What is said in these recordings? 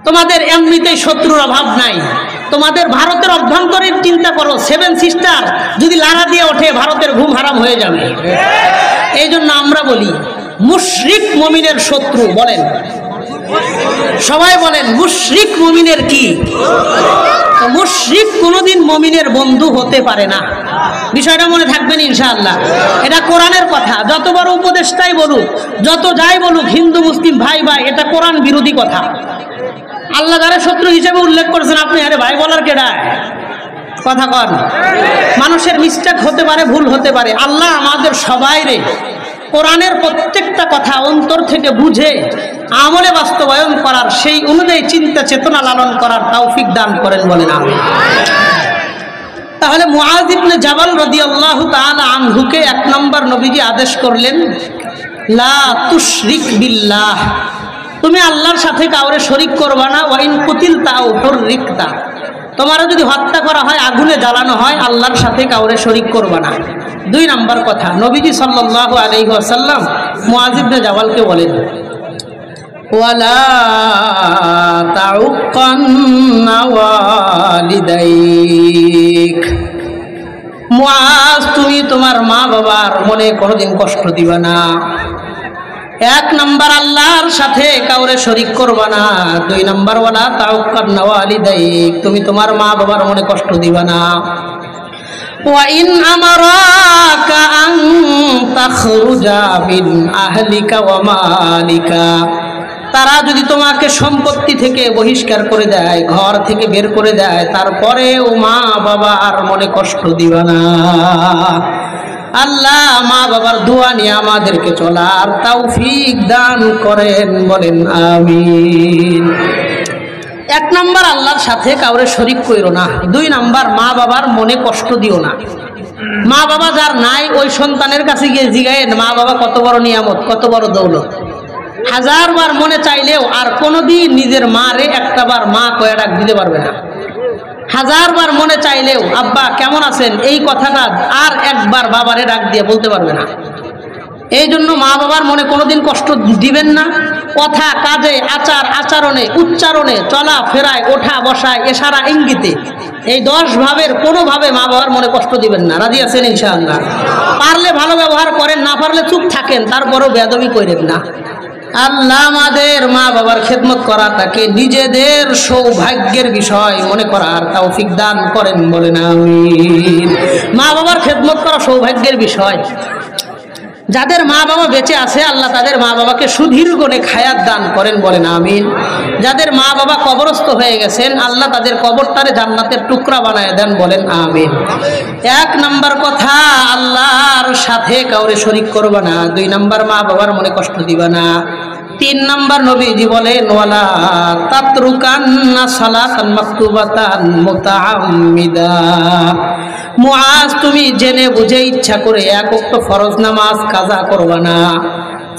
তোমাদের এমনিতেই শত্রুর অভাব নাই। তোমাদের ভারতের অভ্যন্তরীণ চিন্তা করো, 7 সিস্টার যদি লাড়া দিয়ে ওঠে ভারতের ঘুম হারাম হয়ে যাবে। এই জন্য আমরা বলি মুশরিক মুমিনের শত্রু। বলেন সবাই, বলেন মুশরিক মুমিনের কি? মুশরিক কোনোদিন মুমিনের বন্ধু হতে পারে না। বিষয়টা মনে থাকবেন ইনশাআল্লাহ। এটা কোরআনের কথা। যত বড় উপদেশটাই বলুক, যত যাই বলুক, হিন্দু মুসলিম ভাই ভাই, এটা কোরআন বিরোধী কথা। আল্লাহ যারা শত্রু হিসেবে উল্লেখ করেছেন, আপনি আরে ভাই বলার কেডায়? কথা কন। মানুষের মিস্টেক হতে পারে, ভুল হতে পারে। আল্লাহ আমাদের সবাইরে কোরআনের প্রত্যেকটা কথা অন্তর থেকে বুঝে আমলে বাস্তবায়ন করার, সেই অনুযায়ী চিন্তা চেতনা লালন করার তৌফিক দান করেন, বলেন আমিন। তাহলে মুআয ইবনে জাবাল রাদিয়াল্লাহু তাআলা আনহুকে 1 নম্বর নবীজি আদেশ করলেন, লা তুশরিক বিল্লাহ, তুমি আল্লাহর সাথে কাউরে শরীক করবা না। ওয়া ইন কুতিলতা আও হুররিকতা, তোমারও যদি হত্যা করা হয়, আগুনে জ্বালানো হয়, আল্লাহর সাথে কাউরে শরীক করবা না। 2 নম্বর কথা নবীজি সাল্লাল্লাহু আলাইহি ওয়াসাল্লাম মুআয ইবনে জাবালকে বলেন, ওয়ালা তাউক্কান্না ওয়ালিদাইক, মুআয তুমি তোমার মা বাবার মনে কোনোদিন কষ্ট দিবা না। 1 নম্বর আল্লাহর সাথে কাউরে শরীক করবা না। 2 নম্বর ওয়ালা তাউক্কান্না ওয়ালিদাইক, তুমি তোমার মা বাবার মনে কষ্ট দিবা না। ওয়া ইন আমারাকা আন তাখরুজা মিন আহলিকা ওয়া মালিকা, তারা যদি তোমাকে সম্পত্তি থেকে বহিষ্কার করে দেয়, ঘর থেকে বের করে দেয়, তারপরেও মা বাবার মনে কষ্ট দিবা না। আল্লাহ মা বাবার দোয়া নিয়ে আমাদেরকে চলার তৌফিক দান করেন, বলেন আমিন। 1 নম্বর আল্লাহর সাথে কাউরে শরীক কইরো না। 2 নম্বর মা বাবার মনে কষ্ট দিও না। মা বাবা যার নাই, ওই সন্তানের কাছে গিয়ে জিগায়েন মা বাবা কত বড় নিয়ামত, কত বড় দৌলত। 1000 বার মনে চাইলেও আর কোনোদিন নিজের মারে একটা বার মা কয়ে ডাক দিতে পারবে না। 1000 বার মনে চাইলেও আব্বা কেমন আছেন এই কথাটা আর একবার বাবারে ডাক দিয়ে বলতে পারবে না। এই জন্য মা বাবার মনে কোনোদিন কষ্ট দিবেন না। কথা কাজে, আচার আচরণে, উচ্চারণে, চলা ফেরায়, ওঠা বসায়, ইশারা ইঙ্গিতে, এই 10 ভাবের কোনোভাবে মা বাবার মনে কষ্ট দিবেন না। রাজি আছেন ইনশাআল্লাহ? পারলে ভালো ব্যবহার করেন, না পারলে চুপ থাকেন, তারপরেও বেয়াদবি করেন না। আল্লাহ আমাদের মা বাবার খেদমত করা তাকে নিজেদের সৌভাগ্যের বিষয় মনে করার তৌফিক দান করেন, বলেন আমিন। মা বাবার খেদমত করা সৌভাগ্যের বিষয়। যাদের মা বাবা বেঁচে আছে আল্লাহ তাদের মা বাবাকে সুদীর্ঘ নেখায়াত দান করেন, বলেন আমিন। যাদের মা বাবা কবরস্থ হয়ে গেছেন আল্লাহ তাদের কবরটারে জান্নাতের টুকরা বানায় দেন, বলেন আমিন। 1 নম্বর কথা আল্লাহর সাথে কাউরে শরীক করবা না। 2 নম্বর মা বাবার মনে কষ্ট দিবা না। 3 নম্বর নবীজি বলেন, ওয়ালা তাতরুকান্না সালাতান মাকতুবাতান মুতাআম্মিদা, মুআয তুমি জেনে বুঝে ইচ্ছা করে 1 ওয়াক্ত ফরজ নামাজ কাজা করবা না।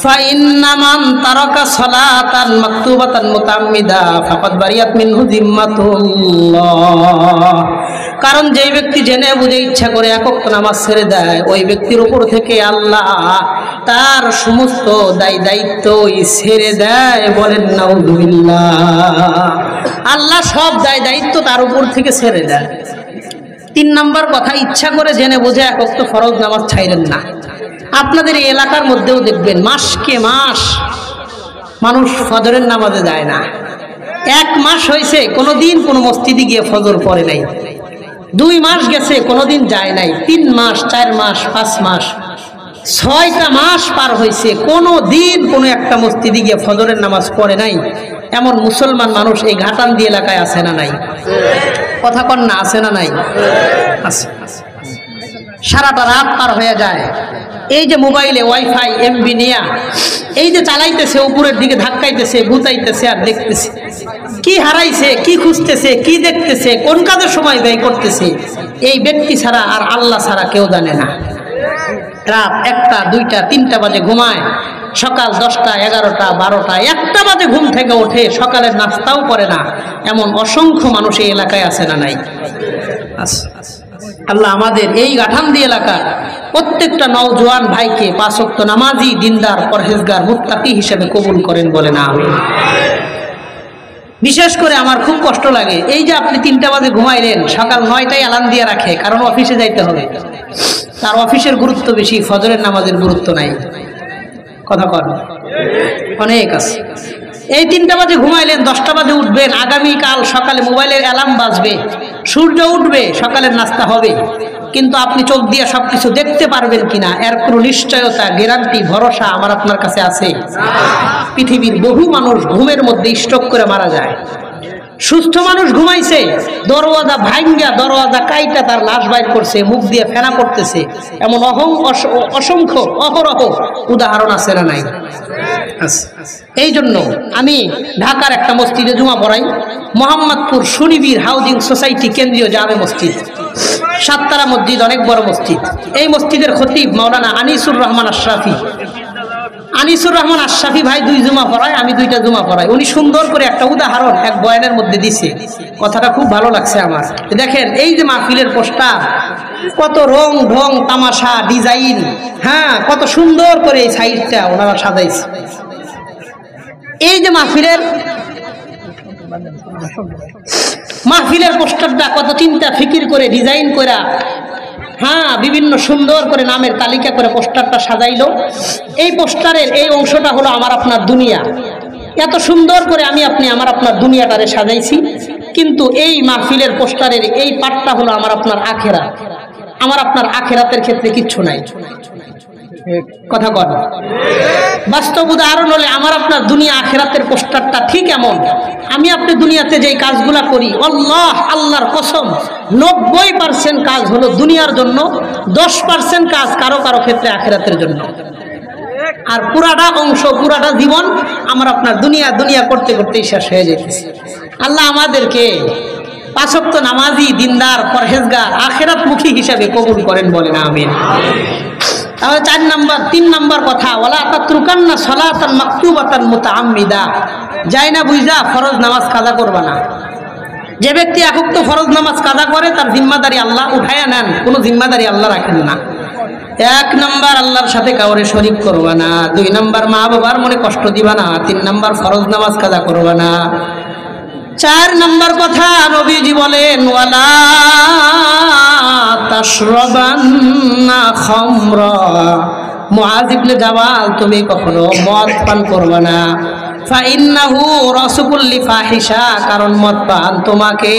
ফাইন্না মান তারাকা সালাতান মাকতুবাতান মুতাআম্মিদা ফাকাদ বারিয়াত মিনহু জিম্মাতুল্লাহ, কারণ যে ব্যক্তি জেনে বুঝে ইচ্ছা করে 1 ওয়াক্ত নামাজ ছেড়ে দেয়, ওই ব্যক্তির উপর থেকে আল্লাহ তার সমস্ত দায়িত্বই ছেড়ে দেয়, বলেন নাউযুবিল্লাহ। আল্লাহ সব দায়িত্ব তার উপর থেকে ছেড়ে দেয়। 3 নম্বর কথা, ইচ্ছা করে জেনে বুঝে 1 ওয়াক্ত ফরজ নামাজ ছাইরেন না। আপনাদের এই এলাকার মধ্যেও দেখবেন মাসকে মাস মানুষ ফজরের নামাজে যায় না। 1 মাস হয়েছে কোনোদিন কোনো মসজিদে গিয়ে ফজর পড়ে নাই। 2 মাস গেছে কোনোদিন যায় নাই। 3 মাস, 4 মাস, 5 মাস, 6টা মাস পার হয়েছে কোনো দিন কোনো একটা মসজিদে গিয়ে ফজরের নামাজ পড়ে নাই। এমন মুসলমান মানুষ এই ঘাটান্দি এলাকায় আছে না নাই? কথা কন না, আছে না নাই? আছে। সারাটা রাত পার হয়ে যায়। এই যে মোবাইলে ওয়াইফাই এমবি নিয়া এই যে চালাইতেছে, উপরের দিকে ধাক্কাইতেছে, গুতাইতেছে আর দেখতেছে কি হারাইছে, কি খুঁজতেছে, কি দেখতেছে, কোন কাজের সময় ব্যয় করতেছে, এই ব্যক্তি ছাড়া আর আল্লাহ ছাড়া কেউ জানে না। রাত 1টা, 2টা, 3টা বাজে ঘুমায়, সকাল 10টা, 11টা, 12টা, 1টা বাজে ঘুম থেকে ওঠে, সকালের নাস্তাও করে না। এমন অসংখ্য মানুষ এই এলাকায় আছে না নাই? আল্লাহ আমাদের এই গাঠান্দি এলাকার প্রত্যেকটা নওজোয়ান ভাইকে 5 ওয়াক্ত নামাজি, দিনদার, পরহেজগার, মুত্তাকি হিসেবে কবুল করেন, বলেন আমিন। বিশেষ করে আমার খুব কষ্ট লাগে, এই যে আপনি 3টা বাজে ঘুমাইলেন, সকাল 9টায় অ্যালার্ম দিয়ে রাখে, কারণ অফিসে যাইতে হবে। তার অফিসের গুরুত্ব বেশি, ফজরের নামাজের গুরুত্ব নাই। কথা কর, অনেক আছে। এই 3টা বাজে ঘুমাইলেন, 10টা বাজে উঠবেন, আগামীকাল সকালে মোবাইলের অ্যালার্ম বাজবে, সূর্য উঠবে, সকালের নাস্তা হবে, কিন্তু আপনি চোখ দিয়ে সবকিছু দেখতে পারবেন কিনা এর কোনো নিশ্চয়তা, গ্যারান্টি, ভরসা আমার আপনার কাছে আছে? পৃথিবীর বহু মানুষ ঘুমের মধ্যে স্ট্রোক করে মারা যায়। সুস্থ মানুষ ঘুমাইছে, দরওয়াজা ভাঙ্গা, দরওয়াজা কাইটা তার লাশ বাইর করছে, মুখ দিয়ে ফেনা করতেছে, এমন অসংখ্য অহরহ উদাহরণ আছে না নাই? এই জন্য আমি ঢাকার একটা মসজিদে জুমা পড়াই, মোহাম্মদপুর সুনিবির হাউজিং সোসাইটি কেন্দ্রীয় জামে মসজিদ, 7 মসজিদ, অনেক বড় মসজিদ। এই মসজিদের খতিব মাওলানা আনিসুর রহমান আশরাফি। আনিসুর রহমান আশরাফি ভাই 2 জুমা পড়ায়, আমি 2টা জুমা পড়াই। উনি সুন্দর করে একটা উদাহরণ এক বয়ানের মধ্যে দিছে, কথাটা খুব ভালো লাগছে আমার। দেখেন, এই যে মাহফিলের পোস্টার, কত রং ঢং তামাশা ডিজাইন, হ্যাঁ, কত সুন্দর করে এই সাইডটা ওনারা সাজাইছে। এই যে মাহফিলের পোস্টারটা কত চিন্তা ফিকির করে ডিজাইন করে, হ্যাঁ, বিভিন্ন সুন্দর করে নামের তালিকা করে পোস্টারটা সাজাইলো। এই পোস্টারের এই অংশটা হলো আমার আপনার দুনিয়া। এত সুন্দর করে আমি আপনি আমার আপনার দুনিয়াটারে সাজাইছি, কিন্তু এই মাহফিলের পোস্টারের এই পার্টটা হলো আমার আপনার আখেরাত। আমার আপনার আখেরাতের ক্ষেত্রে কিচ্ছু নাই। কথা বল, বাস্তব উদাহরণ হলে আমার আপনার দুনিয়া আখেরাতের পোস্টারটা ঠিক এমন। আমি আপনি দুনিয়াতে যেই কাজগুলা করি, আল্লাহর কসম, 90% কাজ হলো দুনিয়ার জন্য, 10% কাজ কারো কারো ক্ষেত্রে আখেরাতের জন্য। আর পুরাটা অংশ, পুরাটা জীবন আমার আপনার দুনিয়া দুনিয়া করতে করতেই শেষ হয়ে যেতেছে। আল্লাহ আমাদেরকে 5 ওয়াক্ত নামাজি, দিনদার, পরহেজগার, আখেরাতমুখী হিসাবে কবুল করেন, বলেন আমিন। তাহলে 3 নাম্বার কথা, ওয়ালা তাতরুকান্না সালাতান মাকতুবাতান মুতাআম্মিদা, যাই না বুঝা ফরজ নামাজ কাজা করবা না। যে ব্যক্তি একক ফরজ নামাজ কাজা করে, তার জিম্মাদারি আল্লাহ উঠায়া নেন, কোনো জিম্মাদারি আল্লাহ রাখেন না। 1 নাম্বার, আল্লাহর সাথে কাউরে শরীক করবা না। 2 নাম্বার, মা বাবার মনে কষ্ট দিবা না। 3 নাম্বার, ফরজ নামাজ কাজা করবা না। 4 নাম্বার কথা, নবীজি বলেন, ওয়ালা তাশরাবান্না খামরা, মুআয ইবনে জাবাল, তুমি কখনো মদ পান করবে না। ফাইন্নাহু রাসুকুল্লি ফাহিশা, কারণ মদ পান তোমাকে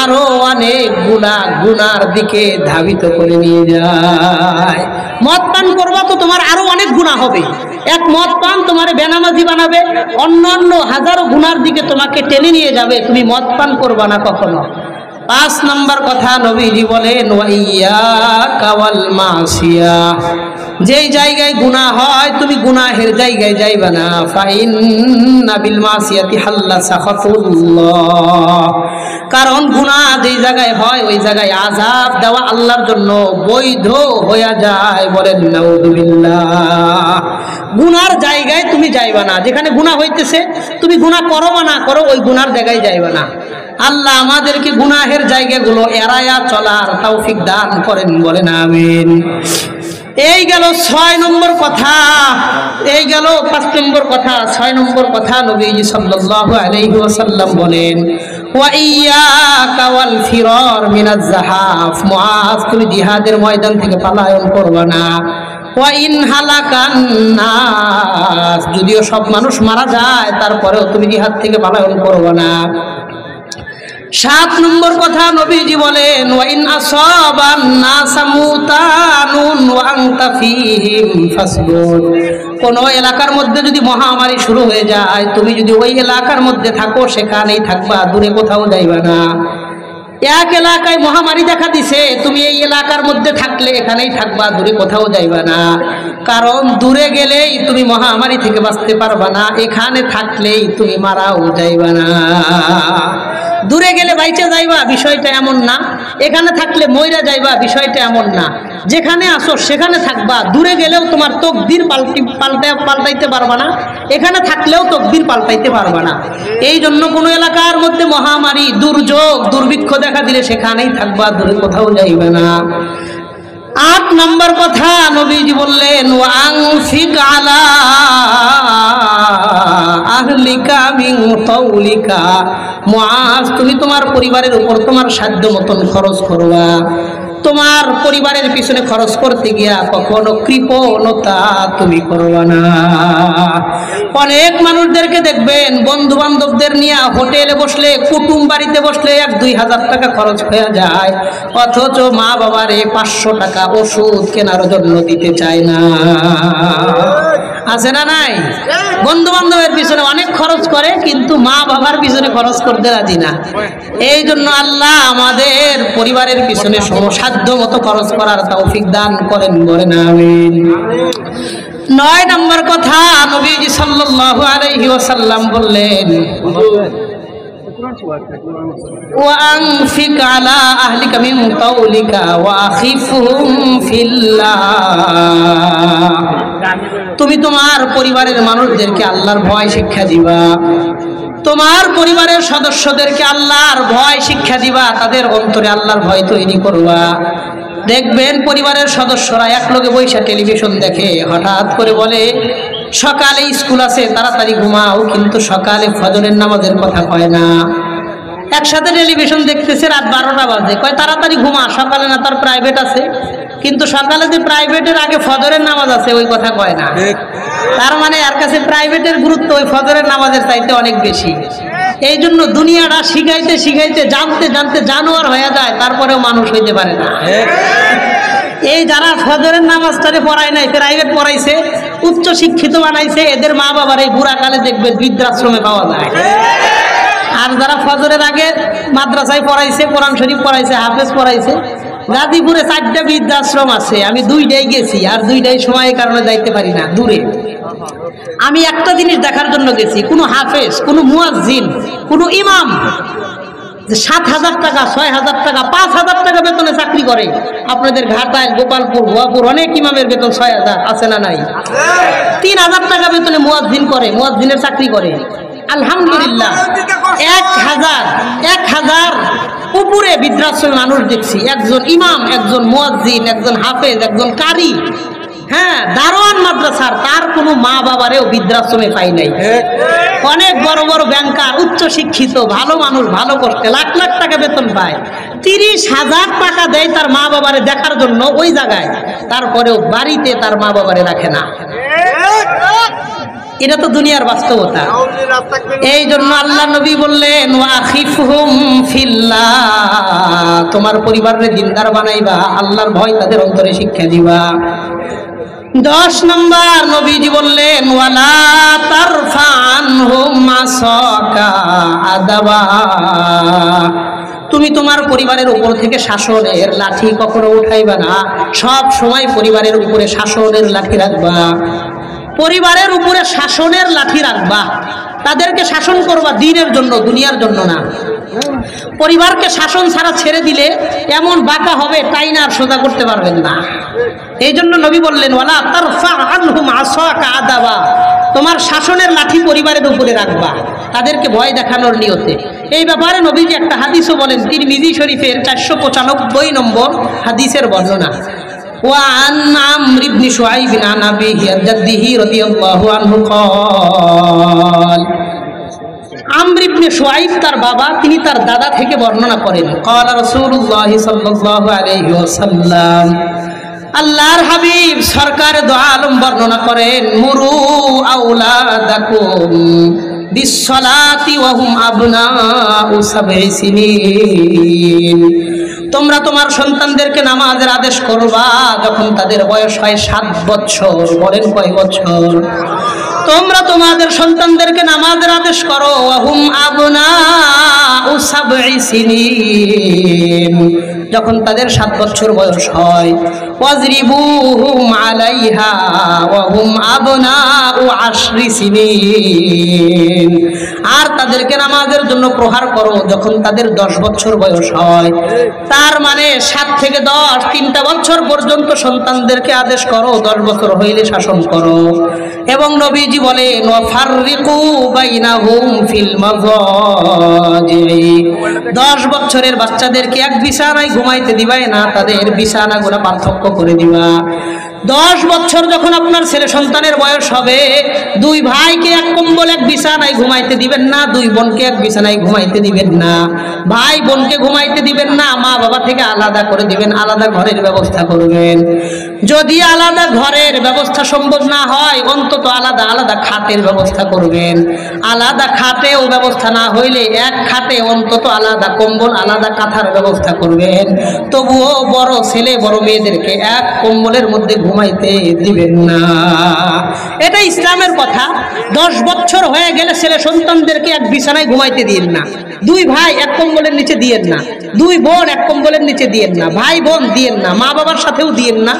আরো অনেক গুনার দিকে ধাবিত করে নিয়ে যায়। মদ পান করবা তো তোমার আরো অনেক গুনাহ হবে। এক মদ পান তোমার বেনামাজি বানাবে, অন্য হাজারো গুনার দিকে তোমাকে টেনে নিয়ে যাবে। তুমি মদ পান করবা না কখনো। 5 নাম্বার কথা, নবীজি বলেন, ওয়াইয়াকা ওয়াল মাসিয়া, যেই জায়গায় গুনাহ হয় তুমি গুনাহের জায়গায় যাইবা না। ফাইন্না বিল মাসিয়াতি হাল্লা সাখাতুল্লাহ, কারণ গুনাহ যেই জায়গায় হয় ওই জায়গায় আযাব দেওয়া আল্লাহর জন্য বৈধ হয়ে যায়। বলেন নাউযুবিল্লাহ। গুনার জায়গায় তুমি যাইবা না, যেখানে গুনাহ হইতেছে তুমি গুনাহ করো বা না করো, ওই গুনার জায়গায় যাইবা না। আল্লাহ আমাদেরকে গুনাহের জায়গাগুলো এড়ায়া চলার তৌফিক দান করেন, বলেন আমিন। এই গেল 6 নম্বর কথা, এই গেল 5 নম্বর কথা। 6 নম্বর কথা, নবীজি সাল্লাল্লাহু আলাইহি ওয়াসাল্লাম বলেন, ওয়া ইয়্যাকা ওয়াল ফিরার মিনাজ জাহাফ, মুআয, তুমি জিহাদের ময়দান থেকে পলায়ন করবে না। ওয়া ইন হালাকান নাস, যদিও সব মানুষ মারা যায় তারপরেও তুমি জিহাদ থেকে পলায়ন করবে না। 7 নম্বর কথা, নবীজি বলেন, ওয়া ইন আসাবান নাসা মুতানুন ওয়া আনতা ফীহিম ফাসবুর, কোন এলাকার মধ্যে যদি মহামারী শুরু হয়ে যায়, তুমি যদি ওই এলাকার মধ্যে থাকো, সেখানেই থাকবা, দূরে কোথাও যাইবা না। এক এলাকায় মহামারী দেখা দিছে, তুমি এই এলাকার মধ্যে থাকলে এখানেই থাকবা, দূরে কোথাও যাইবা না। কারণ দূরে গেলেই তুমি মহামারী থেকে বাঁচতে পারবা না, এখানে থাকলেই তুমি মারাও যাইবা না। দূরে গেলে বাইচে যাইবা, বিষয়টা এমন না। এখানে থাকলে মইরা যাইবা, বিষয়টা এমন না। যেখানে আসো সেখানে থাকবা, দূরে গেলেও তোমার তকদির পাল্টাইতে পারবা না, এখানে থাকলেও তকদির পাল্টাইতে পারবা না। এই জন্য কোনো এলাকার মধ্যে মহামারী, দুর্যোগ, দুর্ভিক্ষ দেখা দিলে সেখানেই থাকবা, দূরে কোথাও যাইবে না। 8 নম্বর কথা, নবীজি বললেন, ওয়ানফিক আলা আহলিকা মিন তাউলিকা, মুআজ তুমি তোমার পরিবারের উপর তোমার সাধ্য মতন খরচ করবা। তোমার পরিবারের পিছনে খরচ করতে গিয়া কখনো কৃপণতা তুমি করবা না। অনেক মানুষদেরকে দেখবেন বন্ধু বান্ধবদের নিয়ে হোটেলে বসলে, কুটুম বাড়িতে বসলে 1-2 হাজার টাকা খরচ হয়ে যায়, অথচ মা বাবারে 500 টাকা ওষুধ কেনার জন্য দিতে চায় না। আছে না নাই? বন্ধু বান্ধবের পিছনে অনেক খরচ করে, কিন্তু মা বাবার পিছনে খরচ করতে রাজি না। এই জন্য আল্লাহ আমাদের পরিবারের পিছনে সাধ্য মতো খরচ করার তৌফিক দান করেন, বলেন আমিন। 9 নম্বর কথা, নবীজি সাল্লাল্লাহু আলাইহি ওয়াসাল্লাম বললেন, وأنفق على أهلك من قولك وأخفهم في الله। তুমি তোমার পরিবারের মানুষদেরকে আল্লাহর ভয় শিক্ষা দিবা, তোমার পরিবারের সদস্যদেরকে আল্লাহর ভয় শিক্ষা দিবা, তাদের অন্তরে আল্লাহর ভয় তৈরি করবা। দেখবেন পরিবারের সদস্যরা একলগে বৈশা টেলিভিশন দেখে, হঠাৎ করে বলে সকালে স্কুল আছে তাড়াতাড়ি ঘুমাও, কিন্তু সকালে ফজরের নামাজের কথা কয় না। একসাথে টেলিভিশন দেখতেছে, রাত 12টা বাজে, কয় তাড়াতাড়ি ঘুমা, সকালে না তার প্রাইভেট আছে। কিন্তু সকালে যে প্রাইভেটের আগে ফজরের নামাজ আছে ওই কথা কয় না। তার মানে এর কাছে প্রাইভেটের গুরুত্ব ওই ফজরের নামাজের চাইতে অনেক বেশি। এই জন্য দুনিয়াটা শিখাইতে শিখাইতে জানতে জানতে জানোয়ার হয়ে যায়, তারপরেও মানুষ হইতে পারে না। এই যারা ফজরের নামাজটারে পড়ায় নাই, প্রাইভেট পড়াইছে, উচ্চ শিক্ষিত বানাইছে, এদের মা বাবার এই বুড়াকালে দেখবে বৃদ্ধাশ্রমে পাওয়া যায়। আর যারা ফজরের আগে মাদ্রাসায় পড়াইছে, কোরআন শরীফ পড়াইছে, হাফেজ পড়াইছে, গাজীপুরে 4টা বৃদ্ধাশ্রম আছে, আমি 2টাই গেছি, আর 2টাই সময়ের কারণে যাইতে পারি না, দূরে। আমি একটা জিনিস দেখার জন্য গেছি, কোনো হাফেজ, কোনো মুয়াজ্জিন, কোনো ইমাম 7,000 টাকা, 6,000 টাকা, 5,000 টাকা বেতনে চাকরি করে। আপনাদের ঘাটাইল, গোপালপুর, ভুয়াপুর অনেক ইমামের বেতন 6,000, আছে না নাই? 3,000 টাকা বেতনে মুয়াজ্জিন করে, মুয়াজ্জিনের চাকরি করে। আলহামদুলিল্লাহ, 1,000 উপরে বৃদ্ধাশ্রমে মানুষ দেখছি, একজন ইমাম, একজন মুয়াজ্জিন, একজন হাফেজ, একজন কারি, হ্যাঁ, দারোয়ান মাদ্রাসার, তার কোনো মা বাবারেও বৃদ্ধাশ্রমে পাই নাই। অনেক বড় বড় ব্যাংকার, উচ্চ শিক্ষিত, ভালো মানুষ, ভালো করতে লাখ লাখ টাকা বেতন পায়, 30,000 টাকা দেয় তার মা বাবারে দেখার জন্য ওই জায়গায়, তারপরেও বাড়িতে তার মা বাবারে রাখে না। এটা তো দুনিয়ার বাস্তবতা। এই জন্য আল্লাহ নবী বললেন, ওয়াখিফহুম ফিল্লাহ, তোমার পরিবারের দিনদার বানাইবা, আল্লাহর ভয় তাদের অন্তরে শিক্ষা দিবা। 10 নম্বর নবীজি বললেন, ওয়ালা তারফা আনহুম মাসাকা আদাবা, তুমি তোমার পরিবারের উপর থেকে শাসনের লাঠি কখনো উঠাইবা না, সব সময় পরিবারের উপরে শাসনের লাঠি রাখবা, পরিবারের উপরে শাসনের লাঠি রাখবা, তাদেরকে শাসন করবা দ্বীনের জন্য, দুনিয়ার জন্য না। পরিবারকে শাসন ছাড়া ছেড়ে দিলে এমন বাঁকা হবে, তাই না আর সোজা করতে পারবেন না। এই জন্য নবী বললেন, ওয়ালা তারফা আনহুম আসাকা আদাবা, তোমার শাসনের লাঠি পরিবারের উপরে রাখবা, তাদেরকে ভয় দেখানোর নিয়তে। এই ব্যাপারে নবীজি একটা হাদিসও বলেন, তিরমিজি শরীফের 495 নম্বর হাদিসের বর্ণনা। وعن عمرو بن شعيب عن أبيه عن جده رضي الله عنه قال, আমর ইবনে শুআইব তার বাবা, তিনি তার দাদা থেকে বর্ণনা করেন, قال رسول الله صلى الله عليه وسلم, আল্লাহর হাবিব সরকার দো আলম বর্ণনা করেন, মুরু আওলাদাকুম বিসসালাতি ওয়া হুম আবনাউ 7 সিনিন, তোমরা তোমার সন্তানদেরকে নামাজের আদেশ করবা যখন তাদের বয়স হয় 7 বছর। বলেন কয় বছর? তোমরা তোমাদের সন্তানদেরকে নামাজের আদেশ করো, ওয়া হুম আবনাউ 7 সিনিন, যখন তাদের 7 বছর বয়স হয়। ওয়াজরিবুহুম আলাইহা ওয়া হুম আবনাউ 10 সিনিন, আর তাদেরকে নামাজের জন্য প্রহার করো যখন তাদের 10 বছর বয়স হয়। তার মানে 7 থেকে 10, 3টা বছর পর্যন্ত সন্তানদেরকে আদেশ করো, 10 বছর হইলে শাসন করো। এবং নবীজি বলেন, ওয়াফাররিকু বাইনাহুম ফিল মাযাজি, 10 বছরের বাচ্চাদেরকে এক বিছানায় ঘুমাইতে দিবাই না, তাদের বিছানাগুলো পার্থক্য করে দিবা। 10 বছর যখন আপনার ছেলে সন্তানের বয়স হবে, 2 ভাইকে এক কম্বল এক বিছানায় ঘুমাইতে দিবেন না, 2 বোনকে এক বিছানায় ঘুমাইতে দিবেন না, ভাই বোনকে ঘুমাইতে দিবেন না, মা বাবা থেকে আলাদা করে দিবেন, আলাদা ঘরের ব্যবস্থা করবেন। যদি আলাদা ঘরের ব্যবস্থা সম্ভব না হয়, অন্তত আলাদা আলাদা খাটের ব্যবস্থা করবেন। আলাদা খাটেও ব্যবস্থা না হইলে এক খাটে অন্তত আলাদা কম্বল, আলাদা কাঁথার ব্যবস্থা করবেন। তবুও বড় ছেলে বড় মেয়েদেরকে এক কম্বলের মধ্যে ঘুমাইতে দিবেন না। এটা ইসলামের কথা। 10 বছর হয়ে গেলে ছেলে সন্তানদেরকে এক বিছানায় ঘুমাইতে দিয়েন না। 2 ভাই এক কম্বলের নিচে দিয়েন না, 2 বোন এক কম্বলের নিচে দিয়েন না, ভাই বোন দিয়েন না, মা বাবার সাথেও দিয়েন না।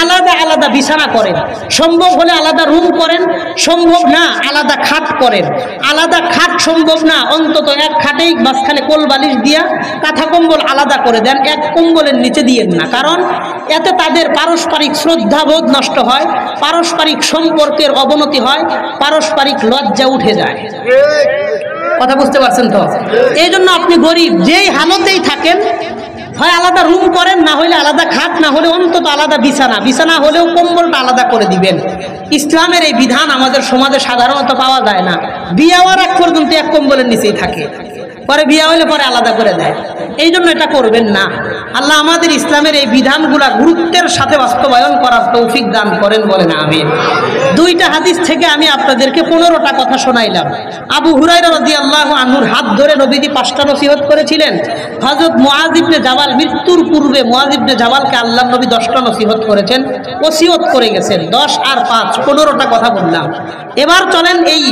আলাদা আলাদা বিছানা করেন, সম্ভব হলে আলাদা রুম করেন, সম্ভব না আলাদা খাট করেন। আলাদা খাট সম্ভব না, অন্তত এক খাটেই মাঝখানে কোল বালিশ দিয়া কাঁথা কম্বল আলাদা করে দেন, এক কম্বলের নিচে দিয়েন না। কারণ এতে তাদের পারস্পরিক শ্রদ্ধাবোধ নষ্ট হয়, পারস্পরিক সম্পর্কের অবনতি হয়, পারস্পরিক লজ্জা উঠে যায়। কথা বুঝতে পারছেন তো? এই জন্য আপনি গরিব যেই হালতেই থাকেন, হয় আলাদা রুম করেন, না হলে আলাদা খাট, না হলে অন্তত আলাদা বিছানা, বিছানা হলেও কম্বলটা আলাদা করে দিবেন। ইসলামের এই বিধান আমাদের সমাজে সাধারণত পাওয়া যায় না। বিয়ে হওয়ার আগ পর্যন্ত এক কম্বলের নিচেই থাকে, পরে বিয়ে হইলে পরে আলাদা করে দেয়। এই জন্য এটা করবেন না। আল্লাহ আমাদের ইসলামের এই বিধানগুলা গুরুত্বের সাথে বাস্তবায়ন করার তৌফিক দান করেন, বলেন আমিন। 2টা হাদিস থেকে আমি আপনাদেরকে 15টা কথা শোনাইলাম। আবু হুরায়রা রাদিয়াল্লাহু আনহুর হাত ধরে নবীজি 5টা নসিহত করেছিলেন। হযরত মুআয ইবনে জাবাল মৃত্যুর পূর্বে মুআয ইবনে জাবালকে আল্লাহর নবী 10টা নসিহত করেছেন, ওসিয়ত করে গেছেন। 10 আর 5 15টা কথা বললাম। এবার চলেন এই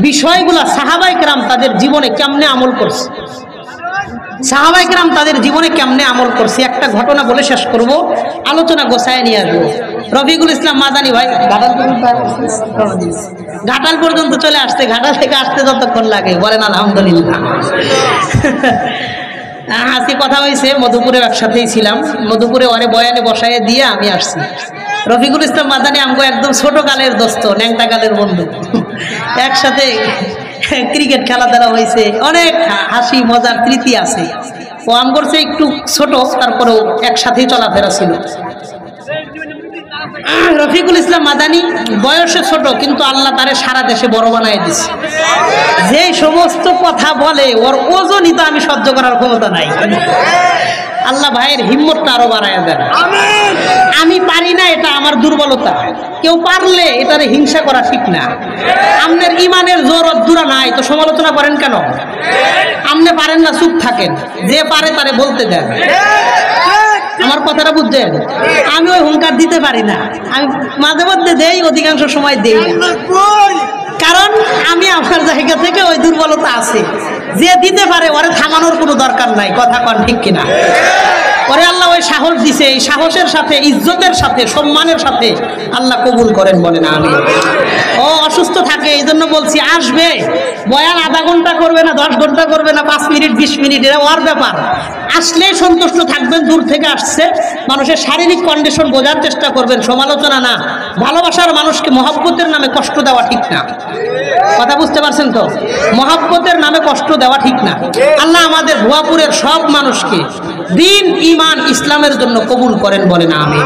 বিষয়গুলা সাহাবায়ে কেরাম তাদের জীবনে কেমনে আমল করছে, সাহাবায়ে কেরাম তাদের জীবনে কেমনে আমল করছে একটা ঘটনা বলে শেষ করব, আলোচনা গোছায় নিয়ে আসবো। রফিকুল ইসলাম মাদানী ভাই ঘাটাল পর্যন্ত চলে আসতে, ঘাটাল থেকে আসতে যতক্ষণ লাগে বলেন আলহামদুলিল্লাহ। আজকে কথা হয়েছে, মধুপুরের একসাথেই ছিলাম, মধুপুরে ওরে বয়ানে বসাইয়ে দিয়ে আমি আসছি। রফিকুল ইসলাম মাদানী আমগো একদম ছোট কালের দোস্ত, ন্যাংটা কালের বন্ধু, একসাথে ক্রিকেট খেলা দ্বারা হয়েছে, অনেক হাসি মজার স্মৃতি আছে। ও আম করছে একটু ছোট, তারপরেও একসাথেই চলাফেরা ছিল। রফিকুল ইসলাম মাদানী বয়সে ছোট, কিন্তু আল্লাহ তারে সারা দেশে বড় বানায় দিছে। যে সমস্ত কথা বলে ওর ওজনই তো আমি সহ্য করার ক্ষমতা নাই। আল্লাহ ভাইয়ের হিম্মতটা আরো বাড়ায় দেন। আমি পারি না, এটা আমার দুর্বলতা। কেউ পারলে এটারে হিংসা করা ঠিক না। আপনার ইমানের জোর অদ্দুরা নাই তো সমালোচনা করেন কেন? আপনি পারেন না, চুপ থাকেন, যে পারে তারে বলতে দেন। আমার কথাটা বুঝছেন? আমি ওই হুঙ্কার দিতে পারি না, আমি মাঝে মধ্যে দেই, অধিকাংশ সময় দেই না। কারণ আমি আমার জায়গা থেকে ওই দুর্বলতা আছে, যে দিতে পারে ওরে থামানোর কোনো দরকার নাই। কথা কন ঠিক কিনা? ওরে আল্লাহ ওই সাহস দিছে, এই সাহসের সাথে, ইজ্জতের সাথে, সম্মানের সাথে আল্লাহ কবুল করেন, বলেন আমিন। ও অসুস্থ থাকে, এই জন্য বলছি আসবে, বয়ান আধা ঘন্টা করবে না, 10 ঘন্টা করবে না, 5 মিনিট 20 মিনিট, এটা ওর ব্যাপার। আসলেই সন্তুষ্ট থাকবেন, দূর থেকে আসছে। মানুষের শারীরিক কন্ডিশন বোঝার চেষ্টা করবেন, সমালোচনা না। ভালোবাসার মানুষকে মহব্বতের নামে কষ্ট দেওয়া ঠিক না। কথা বুঝতে পারছেন তো? মহব্বতের নামে কষ্ট দেওয়া ঠিক না। আল্লাহ আমাদের ভুয়াপুরের সব মানুষকে দিন, ইমান, ইসলামের জন্য কবুল করেন, বলেন আমিন।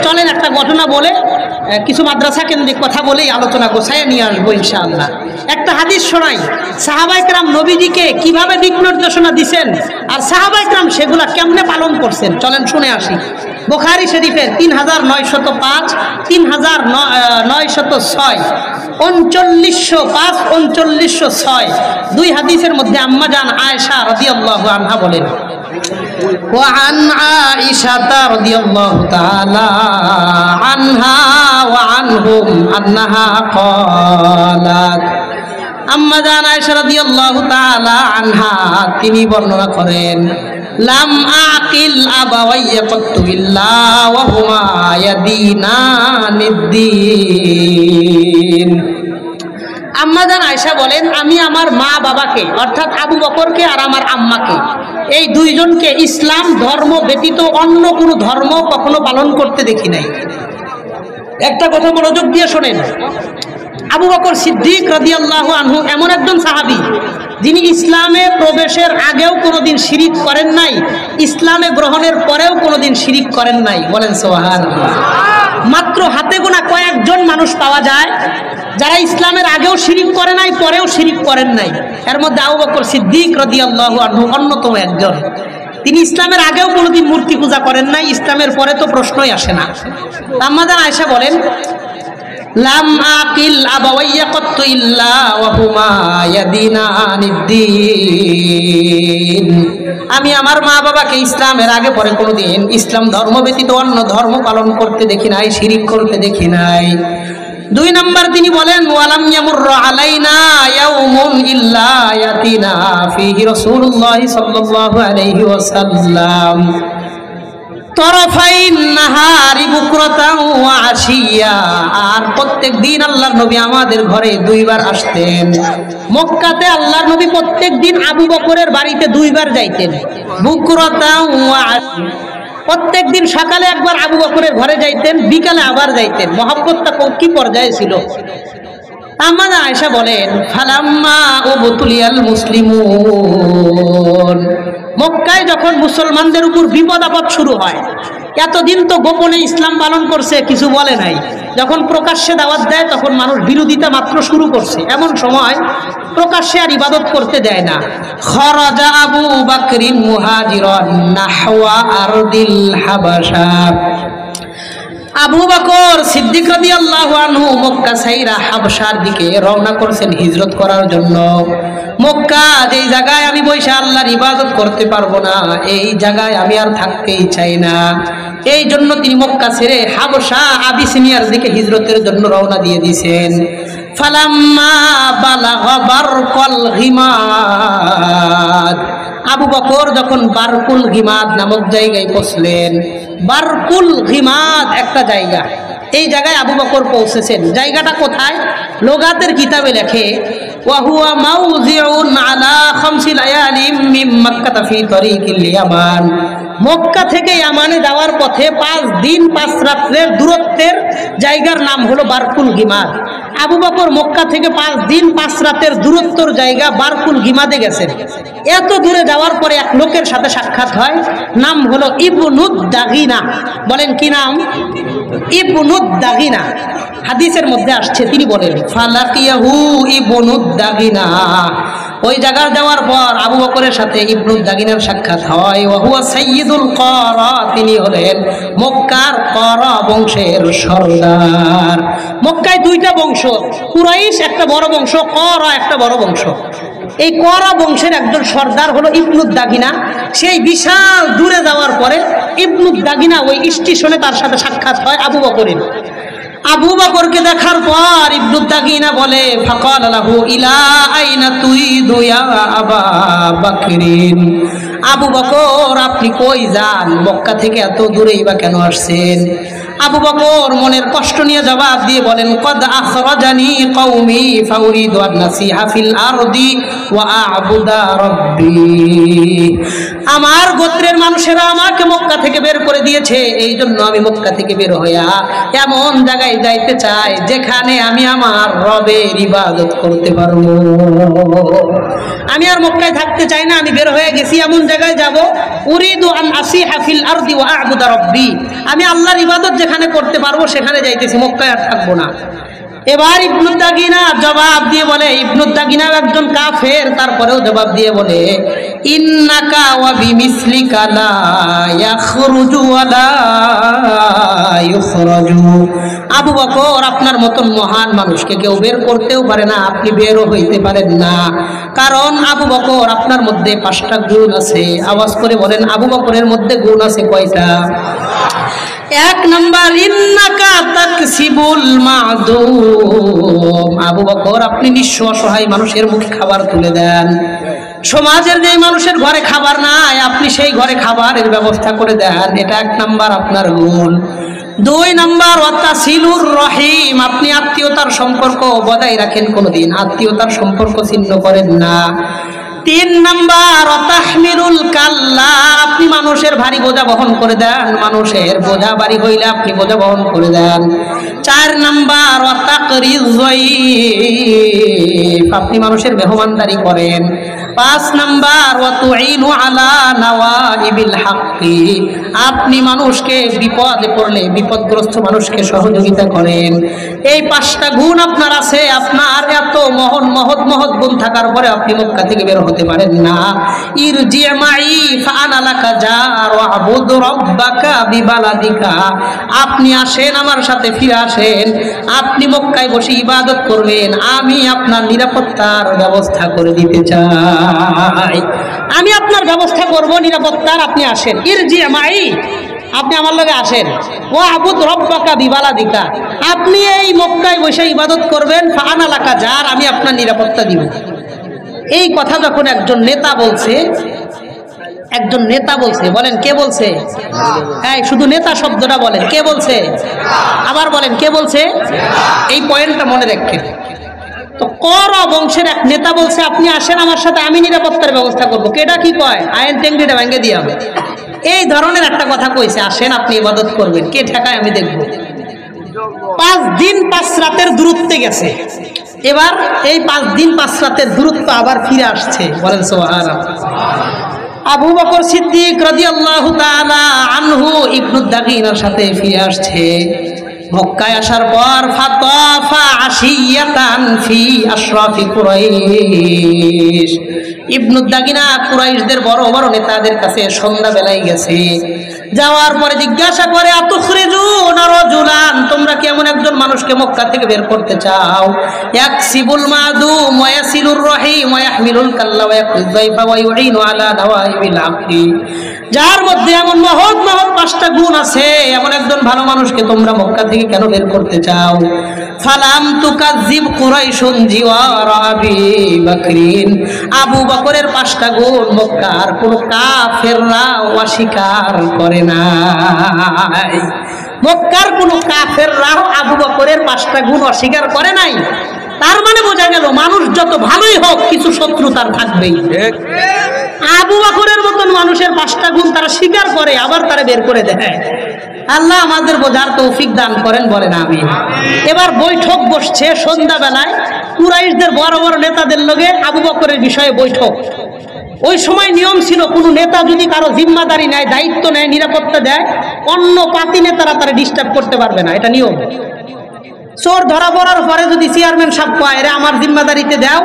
চলেন একটা ঘটনা বলে, কিছু মাদ্রাসা কেন্দ্রিক কথা বলেই আলোচনা গোছায় নিয়ে আসবো ইনশাআল্লাহ। একটা হাদিস শোনাই, সাহাবায়ে কেরাম নবীজিকে কিভাবে দিক নির্দেশনা দিছেন আর সাহাবায়ে কেরাম সেগুলা কেমনে পালন করছেন, চলেন শুনে আসি। বুখারী শরীফের 3905, 3906, 3905, 3906 2 হাদিসের মধ্যে আম্মা জান আয়েশা রাদিয়াল্লাহু আনহা বলেন, وعن عائشة رضي الله تعالى عنها وعنهم أنها قالت, আম্মা জান আয়েশা রাদিয়াল্লাহু তাআলা আনহা তিনি বর্ণনা করেন, লাম আকিল আবাওয়াইয়া কাত্তু ইল্লা ওয়া হুমা ইয়াদিনানিদ্দিন। আম্মা জান আয়েশা বলেন, আমি আমার মা বাবাকে অর্থাৎ আবু বকরকে আর আমার আম্মাকে, এই 2 জনকে ইসলাম ধর্ম ব্যতীত অন্য কোনো ধর্ম কখনো পালন করতে দেখি নাই। একটা কথা মনোযোগ দিয়ে শোনেন, আবু বকর সিদ্দিক রাদিয়াল্লাহু আনহু এমন একজন সাহাবী যিনি ইসলামে প্রবেশের আগেও কোনোদিন শিরিক করেন নাই, ইসলামে গ্রহণের পরেও কোনোদিন শিরিক করেন নাই, বলেন সুবহানাল্লাহ। মাত্র হাতে গোনা কয়েকজন মানুষ পাওয়া যায় যারা ইসলামের আগেও শিরিক করে নাই, পরেও শিরিক করেন নাই। এর মধ্যে আবু বকর সিদ্দিক রাদিয়াল্লাহু আনহু অন্যতম একজন। তিনি ইসলামের আগেও কোনোদিন মূর্তি পূজা করেন নাই, ইসলামের পরে তো প্রশ্নই আসে না। আম্মা জান আয়েশা বলেন, লাম আকিল আবাওয়াইয়া কত্তু ইল্লা ওয়া হুমা ইয়াদিনানিদ্দিন, আমি আমার মা বাবাকে ইসলামের আগে পরে কোনোদিন ইসলাম ধর্ম ব্যতীত অন্য ধর্ম পালন করতে দেখি নাই, শিরিক করতে দেখি নাই। 2 নম্বর তিনি বলেন, ওয়ালাম ইয়ামুর আলাইনা ইয়াউমুন ইল্লা ইয়াতিনা ফীহি রাসূলুল্লাহ সাল্লাল্লাহু আলাইহি ওয়াসাল্লাম তরফাইন নাহারি বুকরাতান ওয়া আশিয়া, আর প্রত্যেক দিন আল্লাহর নবী আমাদের ঘরে 2 বার আসতেন। মক্কাতে আল্লাহর নবী প্রত্যেক দিন আবু বকরের বাড়িতে 2 বার যাইতেন। বুকরাতান ওয়া আশিয়া, প্রত্যেক দিন সকালে একবার আবু বকরের ঘরে যাইতেন, বিকালে আবার যাইতেন। মহব্বতটা কি পর্যায়ে ছিল। আম্মা আয়েশা বলেন, ফালাম্মা উবতুলিয়াল মুসলিমুন, মক্কায় যখন মুসলমানদের উপর বিপদ আপদ শুরু হয়, এতদিন তো গোপনে ইসলাম পালন করছে, কিছু বলে নাই। যখন প্রকাশ্যে দাওয়াত দেয় তখন মানুষ বিরোধিতা মাত্র শুরু করছে, এমন সময় প্রকাশ্যে আর ইবাদত করতে দেয় না। খরাজা আবু বকরিন মুহাজিরান নাহওয়া আরদিল হাবাশা, আবু বকর সিদ্দিক রাদিয়াল্লাহু আনহু মক্কা ছাইরা হাবশার দিকে রওনা করেছেন হিজরত করার জন্য। মক্কা যেই জায়গায় আমি বসে আল্লাহর ইবাদত করতে পারবো না, এই জায়গায় আমি আর থাকতেই চাই না। এই জন্য তিনি মক্কা ছেড়ে হাবশা আবিসিনিয়ার দিকে হিজরতের জন্য রওনা দিয়ে দিয়েছেন। ফালাম্মা বালাগা বারকুল গিমাদ, আবু বকর যখন বারকুল গিমাদ নামক জায়গায় পৌঁছলেন, বারকুল গিমাদ একটা জায়গা, এই জায়গায় আবু বকর পৌঁছেছেন। জায়গাটা কোথায়? লোগাতের কিতাবে লেখে, ওয়া হুয়া মাউযিউন আলা 5 লায়ালিম মিন মক্কা ফি তরিকিল ইয়ামান, মক্কা থেকে ইয়ামানে যাওয়ার পথে 5 দিন 5 রাতের দূরত্বের জায়গার নাম হলো বারকুল গিমাদ। আবু বকর মক্কা থেকে 5 দিন 5 রাতের দূরত্বর জায়গা বারকুল গিমাদে গেছেন। এত দূরে যাওয়ার পরে এক লোকের সাথে সাক্ষাৎ হয়, নাম হলো ইবনুদ দাগিনা। বলেন কি নাম? ইবনুদ দাগিনা। হাদিসের মধ্যে আসছে, তিনি বলেন, ফালাকিয়াহু ইবনুদ দাগিনা, ওই জায়গা যাওয়ার পর আবু বকরের সাথে ইবনুদ দাগিনার সাক্ষাৎ হয়। ওয়া হুয়া সাইয়্যিদুল ক্বারা, তিনি হলেন মক্কার ক্বারা বংশের সরদার। মক্কায় 2টা বংশ, কুরাইশ একটা বড় বংশ, ক্বারা একটা বড় বংশ। এই ক্বারা বংশের একজন সর্দার হলো ইবনুদ দাগিনা। সেই বিশাল দূরে যাওয়ার পরে ইবনুদ দাগিনা ওই স্টেশনে তার সাথে সাক্ষাৎ হয় আবু বকরের। আবু বকরকে দেখার পর ইবনুদ দাগিনা বলে, ফাকাল লাহু ইলা আইনা তুইদু ইয়া আবা বকরিন, আবু বকর আপনি কই যান? মক্কা থেকে এত দূরেই বা কেন আসছেন? আবু বকর মনের কষ্ট নিয়ে জবাব দিয়ে বলেন, কদ আখরাজানি কওমি ফাউরিদু আন নাসিহা ফিল আরদি ওয়া আ'বুদা রাব্বি, আমার গোত্রের মানুষেরা আমাকে মক্কা থেকে বের করে দিয়েছে, এই জন্য আমি মক্কা থেকে বের হইয়া এমন জায়গায় যাইতে চাই যেখানে আমি আমার রবের ইবাদত করতে পারবো। আমি আর মক্কায় থাকতে চাই না, আমি বের হয়ে গেছি, এমন জায়গায় যাব, উরিদু আন আসিহা ফিল আরদি ওয়া আ'বুদা রাব্বি, আমি আল্লাহর ইবাদত যেখানে করতে পারবো সেখানে যাইতেছি, মক্কায় আর থাকবো না। এবার ইবনুদ দাগিনা জবাব দিয়ে বলে, ইবনুদ দাগিনা একজন কাফের, তারপরেও জবাব দিয়ে বলে, ইন্নাকা ওয়া বিমিসলিকা লা ইয়াখরুজু ওয়া লা ইখরাজু, আবু বকর আপনার মতন মহান মানুষকে কেউ বের করতেও পারে না, আপনি বেরও হইতে পারেন না, কারণ আবু বকর আপনার মধ্যে 5টা গুণ আছে। আওয়াজ করে বলেন, আবু বকরের মধ্যে গুণ আছে কয়টা? 1 নাম্বার, ইন্নাকা তাকসিবুল মা'দুম, আবু বকর আপনি নিঃস্ব অসহায় মানুষের মুখে খাবার তুলে দেন। সমাজের যে মানুষের ঘরে খাবার নাই, আপনি সেই ঘরে খাবারের ব্যবস্থা করে দেন, এটা 1 নাম্বার আপনার গুণ। 2 নাম্বার, ওয়াতাসিলুর রহিম, আপনি আত্মীয়তার সম্পর্ক বজায় রাখেন, কোনোদিন আত্মীয়তার সম্পর্ক ছিন্ন করেন না। 3 নাম্বার, ওয়াতাহমিলুল কাল্লা, আপনি মানুষের ভারী বোঝা বহন করে দেন, মানুষের বোঝা ভারী হইলে আপনি বোঝা বহন করে দেন। 4 নাম্বার আপনি মানুষের মেহমানদারি করেন। 5 নাম্বার আপনি মানুষকে বিপদে পড়লে বিপদগ্রস্ত মানুষকে সহযোগিতা করেন। এই 5টা গুণ আপনার আছে। আপনার এত মহৎ গুণ থাকার পরে আপনি মক্কা থেকে বের হতে পারেন না। ইরজি মাই ফাআনা লাকা জার ওয়াবুদ রাব্বাকা বিবালাদিকা, আপনি আসেন আমার সাথে, ফিরে আসেন। আপনি মক্কায় বসে ইবাদত করবেন, আমি আপনার নিরাপত্তার ব্যবস্থা করে দিতে চাই। আমি আপনার ব্যবস্থা করব নিরাপত্তার, আপনি আসেন। ইরজি মাই, আপনি আমার লগে আসেন। ওয়াবুদ রাব্বাকা বিবালাদিকা, আপনি এই মক্কায় বসে ইবাদত করবেন। ফাআনা লাকা জার, আমি আপনার নিরাপত্তা দিব। এই কথা যখন একজন নেতা বলছে, বলেন কে বলছে? হ্যাঁ, শুধু নেতা শব্দটা বলেন, কে বলছে? আবার বলেন, কে বলছে? এই পয়েন্টটা মনে রাখেন। তো কর বংশের এক নেতা বলছে, আপনি আসেন আমার সাথে, আমি নিরাপত্তার ব্যবস্থা করবো। কেটা কি কয়? আইন টেঙ্গিটা ভেঙে দিয়ে হবে। এই ধরনের একটা কথা কইছে, আসেন আপনি ইবাদত করবেন, কে ঠেকায় আমি দেখব। 5 দিন 5 রাতের দূরত্বে গেছে। এবার এই 5 দিন 5 রাতের দূরত্ব আবার ফিরে আসছে, বলেন সুবহানাল্লাহ। আবু বকর সিদ্দিক রাদিয়াল্লাহু তাআলা আনহু ইবনু দাগিনার সাথে ফিরে আসছে। মক্কায় আসার পর ফাতাফা আশিয়াতান ফি আশরাফি কুরাইশ, ইবনু দাগিনা কুরাইশদের বড় বড় নেতাদের কাছে সন্ধ্যাবেলায় গেছে। যাওয়ার পরে জিজ্ঞাসা করে, আতুখরিজুনা রাজুলান, তোমরা কি এমন একজন মানুষকে মক্কা থেকে বের করতে চাও? ইয়াকসিবুল মাদুম ওয়া ইয়াসিলুর রহিম ওয়া ইয়াহমিলুল কাল্লা ওয়া ইয়াকরিজ যায়ফা ওয়া ইউইনু আলা নাওয়াইবিল আকরি, যার মধ্যে এমন মহৎ 5টা গুণ আছে, এমন একজন ভালো মানুষকে তোমরা মক্কা থেকে কেন বের করতে চাও? ফালাম তুকাযিব কুরাইশুন জিওয়ার আবি বকরিন, আবু বকরের 5টা গুণ মক্কার কোন কাফেররা অস্বীকার করে নাই। মক্কার কোন কাফেররা আবু বকরের 5টা গুণ অস্বীকার করে নাই। তার মানে বোঝা গেল, মানুষ যত ভালোই হোক কিছু শত্রু তার থাকবেই। আবু বকরের মতন মানুষের 5টা গুণ তারা স্বীকার করে, আবার তারা বের করে দেয়। আল্লাহ আমাদের বোঝার তৌফিক দান করেন, বলেন আমিন। এবার বৈঠক বসছে সন্ধ্যাবেলায়, কুরাইশদের বড় বড় নেতাদের লগে আবু বকরের বিষয়ে বৈঠক। ওই সময় নিয়ম ছিল, কোনো নেতা যদি কারো জিম্মাদারি নেয়, দায়িত্ব নেয়, নিরাপত্তা দেয়, অন্য পার্টি নেতারা তারা ডিস্টার্ব করতে পারবে না, এটা নিয়ম। চোর ধরা পড়ার পরে যদি চেয়ারম্যান সাহেব কয়, এরা আমার জিম্মাদারিতে দাও,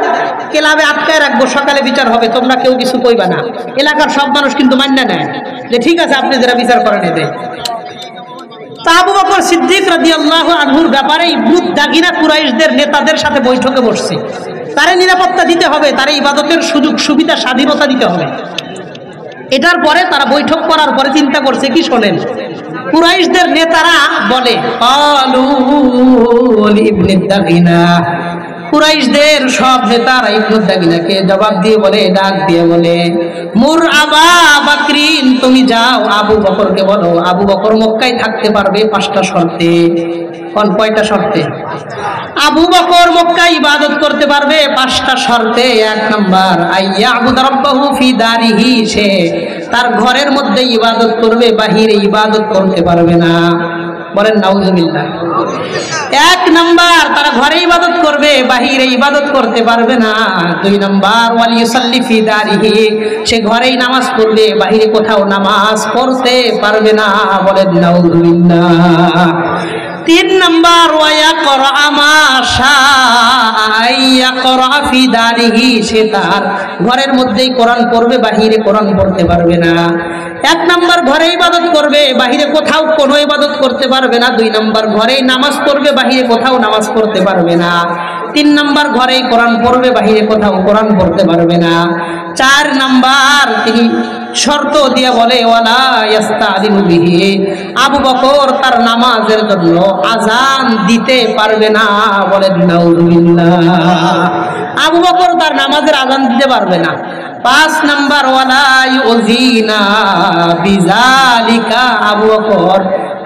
ক্লাবে আটকায় রাখবো, সকালে বিচার হবে, তোমরা কেউ কিছু কইবা না। এলাকার সব মানুষ কিন্তু মান্য নেয় যে ঠিক আছে, আপনি যারা বিচার করেন এতে। আবু বকর সিদ্দিক রাদিয়াল্লাহু আনহুর ব্যাপারে ইবনু দাগিনা কুরাইশদের নেতাদের সাথে বৈঠকে বসছে। তারে নিরাপত্তা দিতে হবে, তারে ইবাদতের সুযোগ সুবিধা স্বাধীনতা দিতে হবে। এটার পরে তারা বৈঠক করার পরে চিন্তা করছে কি, শোনেন। কুরাইশদের নেতারা বলে, কুরাইশদের সব নেতারা ইবনু দাগিনাকে জবাব দিয়ে বলে, ডাক দিয়ে বলে, মুর আবা বকরিন, তুমি যাও আবু বকরকে বলো, আবু বকর মক্কায় থাকতে পারবে 5টা শর্তে। কোন কয়টা শর্তে? আবু বকর মক্কায় ইবাদত করতে পারবে 5টা শর্তে। 1 নাম্বার, আইয়াবুদ রাব্বাহু ফি দারিহি, সে তার ঘরের মধ্যে ইবাদত করবে, বাহিরে ইবাদত করতে পারবে না। বলেন নাউজুবিল্লাহ। 1 নাম্বার, তারা ঘরে ইবাদত করবে, বাহিরে ইবাদত করতে পারবে না। 2 নাম্বার, ওয়াল ইউসাল্লি ফি দারিহি, সে ঘরেই নামাজ পড়বে, বাহিরে কোথাও নামাজ পড়তে পারবে না। বলেন নাউজুবিল্লাহ। 3 নাম্বার, ওয়া ইয়াকরা মা শাআ ফি দারিহি, সে তার ঘরের মধ্যেই কোরআন পড়বে, বাহিরে কোরআন পড়তে পারবে না। 1 নাম্বার, ঘরে ইবাদত করবে, বাহিরে কোথাও কোনো ইবাদত করতে পারবে না। 2 নাম্বার, ঘরেই নামাজ পড়বে, বাহিরে কোথাও নামাজ পড়তে পারবে না। 3 নাম্বার, ঘরেই কোরআন পড়বে, বাহিরে কোথাও কোরআন পড়তে পারবে না। 4 নাম্বার, তিনি শর্ত দিয়ে বলে, ওয়ালা ইস্তাদিনু বিহি, আবু বকর তার নামাজের জন্য আযান দিতে পারবে না। বলেন নাউজুবিল্লাহ। আবু বকর তার নামাজের আযান দিতে পারবে না। 5 নাম্বার, ওয়ালা ইউযিনা বিযালিকা, আবু বকর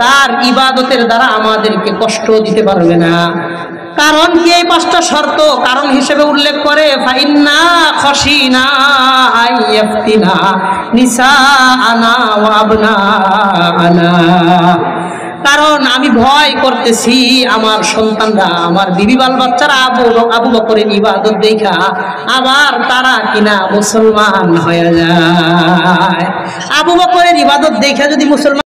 তার ইবাদতের দ্বারা আমাদেরকে কষ্ট দিতে পারবে না। কারণ কি এই পাঁচটা শর্ত কারণ হিসেবে উল্লেখ করে ফাইন্না খশিনা আইয়াফতিনা নিসাআনা ওয়া আবনাআনা, কারণ আমি ভয় করতেছি আমার সন্তানরা, আমার বিবি বাল বাচ্চারা আবু বকরের ইবাদত দেখা আবার তারা কিনা মুসলমান হয়ে যায়। আবু বকরের ইবাদত দেখা যদি মুসলমান